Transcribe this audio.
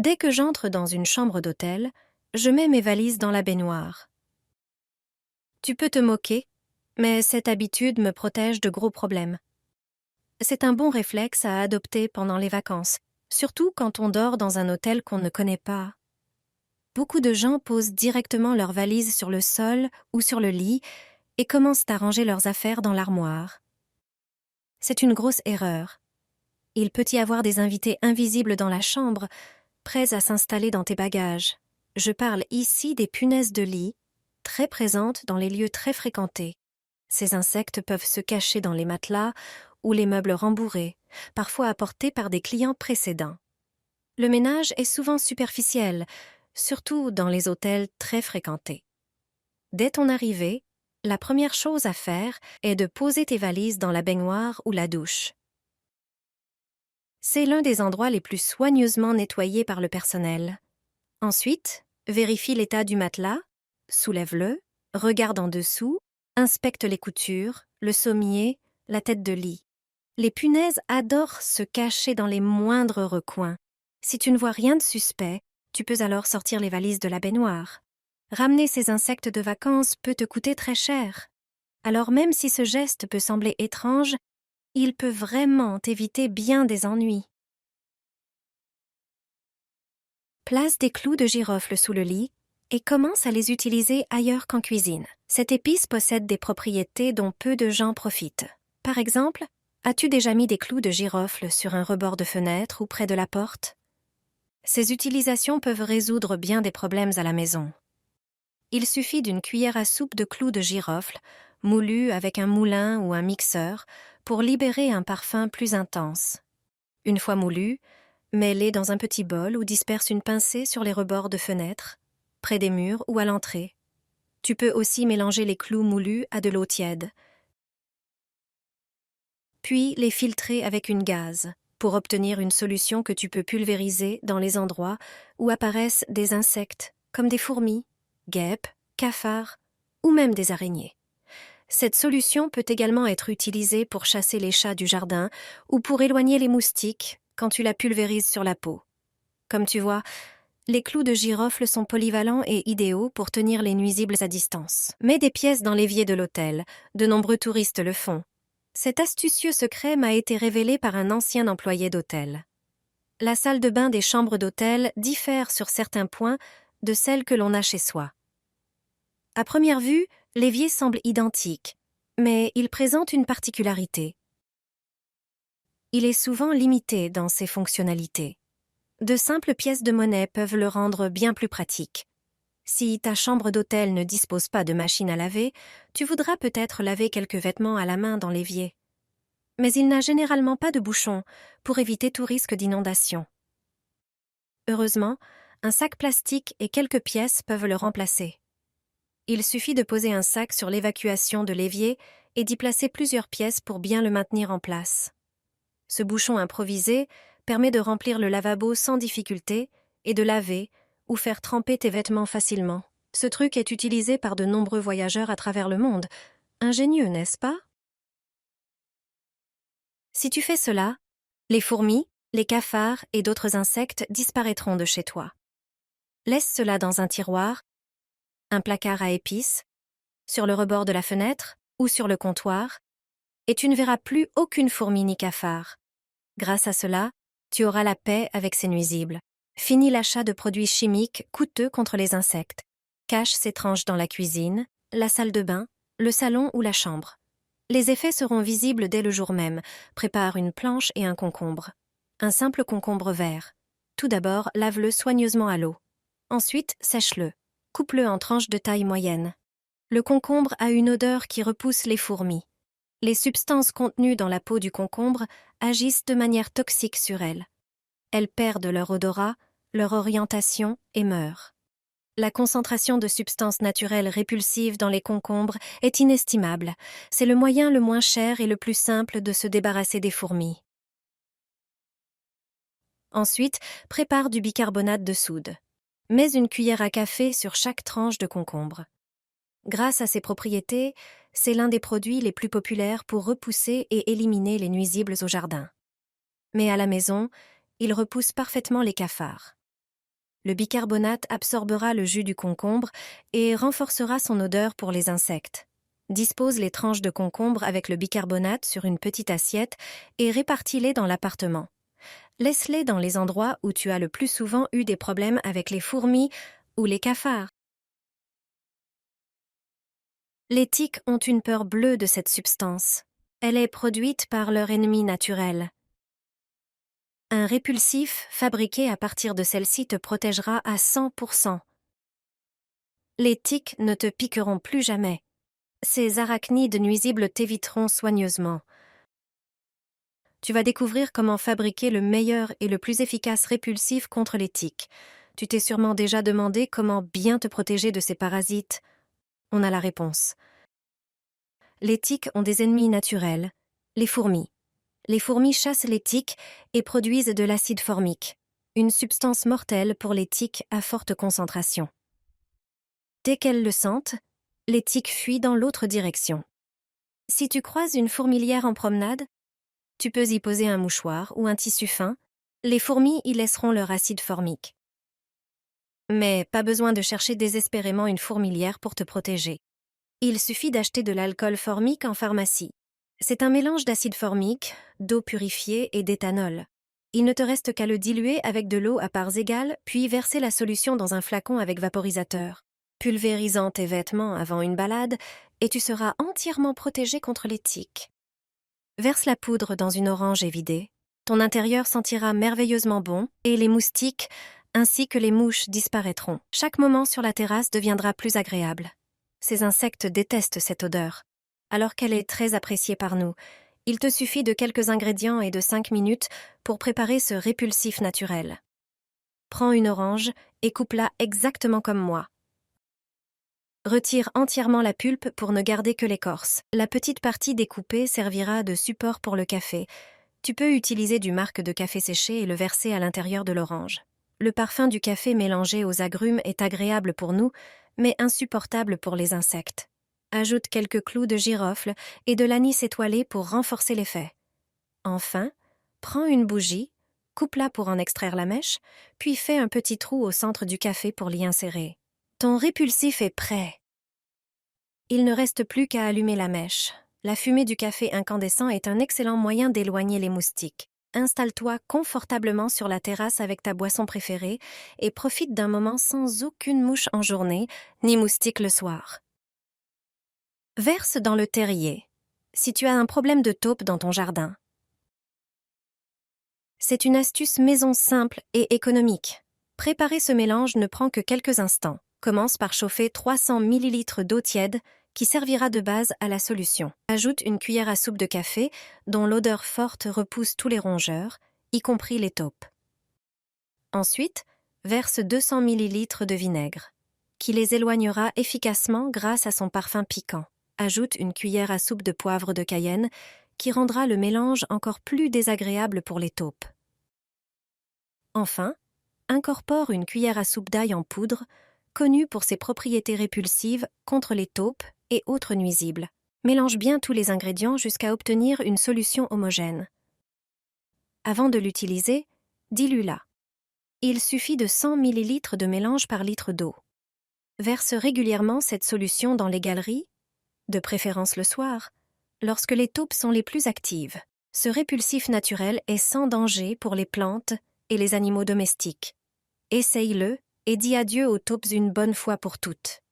Dès que j'entre dans une chambre d'hôtel, je mets mes valises dans la baignoire. Tu peux te moquer, mais cette habitude me protège de gros problèmes. C'est un bon réflexe à adopter pendant les vacances, surtout quand on dort dans un hôtel qu'on ne connaît pas. Beaucoup de gens posent directement leurs valises sur le sol ou sur le lit et commencent à ranger leurs affaires dans l'armoire. C'est une grosse erreur. Il peut y avoir des invités invisibles dans la chambre, prêts à s'installer dans tes bagages. Je parle ici des punaises de lit, très présentes dans les lieux très fréquentés. Ces insectes peuvent se cacher dans les matelas ou les meubles rembourrés, parfois apportés par des clients précédents. Le ménage est souvent superficiel, surtout dans les hôtels très fréquentés. Dès ton arrivée, la première chose à faire est de poser tes valises dans la baignoire ou la douche. C'est l'un des endroits les plus soigneusement nettoyés par le personnel. Ensuite, vérifie l'état du matelas, soulève-le, regarde en dessous, inspecte les coutures, le sommier, la tête de lit. Les punaises adorent se cacher dans les moindres recoins. Si tu ne vois rien de suspect, tu peux alors sortir les valises de la baignoire. Ramener ces insectes de vacances peut te coûter très cher. Alors même si ce geste peut sembler étrange, il peut vraiment t'éviter bien des ennuis. Place des clous de girofle sous le lit et commence à les utiliser ailleurs qu'en cuisine. Cette épice possède des propriétés dont peu de gens profitent. Par exemple, as-tu déjà mis des clous de girofle sur un rebord de fenêtre ou près de la porte? Ces utilisations peuvent résoudre bien des problèmes à la maison. Il suffit d'une cuillère à soupe de clous de girofle, moulus avec un moulin ou un mixeur, pour libérer un parfum plus intense. Une fois moulus, mets-les dans un petit bol ou disperse une pincée sur les rebords de fenêtres, près des murs ou à l'entrée. Tu peux aussi mélanger les clous moulus à de l'eau tiède, puis les filtrer avec une gaze pour obtenir une solution que tu peux pulvériser dans les endroits où apparaissent des insectes, comme des fourmis, guêpes, cafards ou même des araignées. Cette solution peut également être utilisée pour chasser les chats du jardin ou pour éloigner les moustiques quand tu la pulvérises sur la peau. Comme tu vois, les clous de girofle sont polyvalents et idéaux pour tenir les nuisibles à distance. Mets des pièces dans l'évier de l'hôtel, de nombreux touristes le font. Cet astucieux secret m'a été révélé par un ancien employé d'hôtel. La salle de bain des chambres d'hôtel diffère sur certains points de celle que l'on a chez soi. À première vue, l'évier semble identique, mais il présente une particularité. Il est souvent limité dans ses fonctionnalités. De simples pièces de monnaie peuvent le rendre bien plus pratique. Si ta chambre d'hôtel ne dispose pas de machine à laver, tu voudras peut-être laver quelques vêtements à la main dans l'évier. Mais il n'a généralement pas de bouchon pour éviter tout risque d'inondation. Heureusement, un sac plastique et quelques pièces peuvent le remplacer. Il suffit de poser un sac sur l'évacuation de l'évier et d'y placer plusieurs pièces pour bien le maintenir en place. Ce bouchon improvisé permet de remplir le lavabo sans difficulté et de laver ou faire tremper tes vêtements facilement. Ce truc est utilisé par de nombreux voyageurs à travers le monde. Ingénieux, n'est-ce pas? Si tu fais cela, les fourmis, les cafards et d'autres insectes disparaîtront de chez toi. Laisse cela dans un tiroir, un placard à épices, sur le rebord de la fenêtre ou sur le comptoir, et tu ne verras plus aucune fourmi ni cafard. Grâce à cela, tu auras la paix avec ces nuisibles. Finis l'achat de produits chimiques coûteux contre les insectes. Cache ces tranches dans la cuisine, la salle de bain, le salon ou la chambre. Les effets seront visibles dès le jour même. Prépare une planche et un concombre. Un simple concombre vert. Tout d'abord, lave-le soigneusement à l'eau. Ensuite, sèche-le. Coupe-le en tranches de taille moyenne. Le concombre a une odeur qui repousse les fourmis. Les substances contenues dans la peau du concombre agissent de manière toxique sur elles. Elles perdent leur odorat, leur orientation et meurent. La concentration de substances naturelles répulsives dans les concombres est inestimable. C'est le moyen le moins cher et le plus simple de se débarrasser des fourmis. Ensuite, prépare du bicarbonate de soude. Mets une cuillère à café sur chaque tranche de concombre. Grâce à ses propriétés, c'est l'un des produits les plus populaires pour repousser et éliminer les nuisibles au jardin. Mais à la maison, il repousse parfaitement les cafards. Le bicarbonate absorbera le jus du concombre et renforcera son odeur pour les insectes. Dispose les tranches de concombre avec le bicarbonate sur une petite assiette et répartis-les dans l'appartement. Laisse-les dans les endroits où tu as le plus souvent eu des problèmes avec les fourmis ou les cafards. Les tiques ont une peur bleue de cette substance. Elle est produite par leur ennemi naturel. Un répulsif fabriqué à partir de celle-ci te protégera à 100%. Les tiques ne te piqueront plus jamais. Ces arachnides nuisibles t'éviteront soigneusement. Tu vas découvrir comment fabriquer le meilleur et le plus efficace répulsif contre les tiques. Tu t'es sûrement déjà demandé comment bien te protéger de ces parasites. On a la réponse. Les tiques ont des ennemis naturels, les fourmis. Les fourmis chassent les tiques et produisent de l'acide formique, une substance mortelle pour les tiques à forte concentration. Dès qu'elles le sentent, les tiques fuient dans l'autre direction. Si tu croises une fourmilière en promenade, tu peux y poser un mouchoir ou un tissu fin. Les fourmis y laisseront leur acide formique. Mais pas besoin de chercher désespérément une fourmilière pour te protéger. Il suffit d'acheter de l'alcool formique en pharmacie. C'est un mélange d'acide formique, d'eau purifiée et d'éthanol. Il ne te reste qu'à le diluer avec de l'eau à parts égales, puis verser la solution dans un flacon avec vaporisateur. Pulvérisant tes vêtements avant une balade, et tu seras entièrement protégé contre les tiques. Verse la poudre dans une orange évidée. Ton intérieur sentira merveilleusement bon, et les moustiques, ainsi que les mouches, disparaîtront. Chaque moment sur la terrasse deviendra plus agréable. Ces insectes détestent cette odeur, alors qu'elle est très appréciée par nous. Il te suffit de quelques ingrédients et de 5 minutes pour préparer ce répulsif naturel. Prends une orange et coupe-la exactement comme moi. Retire entièrement la pulpe pour ne garder que l'écorce. La petite partie découpée servira de support pour le café. Tu peux utiliser du marc de café séché et le verser à l'intérieur de l'orange. Le parfum du café mélangé aux agrumes est agréable pour nous, mais insupportable pour les insectes. Ajoute quelques clous de girofle et de l'anis étoilé pour renforcer l'effet. Enfin, prends une bougie, coupe-la pour en extraire la mèche, puis fais un petit trou au centre du café pour l'y insérer. Ton répulsif est prêt. Il ne reste plus qu'à allumer la mèche. La fumée du café incandescent est un excellent moyen d'éloigner les moustiques. Installe-toi confortablement sur la terrasse avec ta boisson préférée et profite d'un moment sans aucune mouche en journée, ni moustique le soir. Verse dans le terrier, si tu as un problème de taupe dans ton jardin. C'est une astuce maison simple et économique. Préparer ce mélange ne prend que quelques instants. Commence par chauffer 300 ml d'eau tiède qui servira de base à la solution. Ajoute une cuillère à soupe de café dont l'odeur forte repousse tous les rongeurs, y compris les taupes. Ensuite, verse 200 ml de vinaigre, qui les éloignera efficacement grâce à son parfum piquant. Ajoute une cuillère à soupe de poivre de Cayenne qui rendra le mélange encore plus désagréable pour les taupes. Enfin, incorpore une cuillère à soupe d'ail en poudre, connue pour ses propriétés répulsives contre les taupes et autres nuisibles. Mélange bien tous les ingrédients jusqu'à obtenir une solution homogène. Avant de l'utiliser, dilue-la. Il suffit de 100 ml de mélange par litre d'eau. Verse régulièrement cette solution dans les galeries, de préférence le soir, lorsque les taupes sont les plus actives. Ce répulsif naturel est sans danger pour les plantes et les animaux domestiques. Essaye-le et dis adieu aux taupes une bonne fois pour toutes.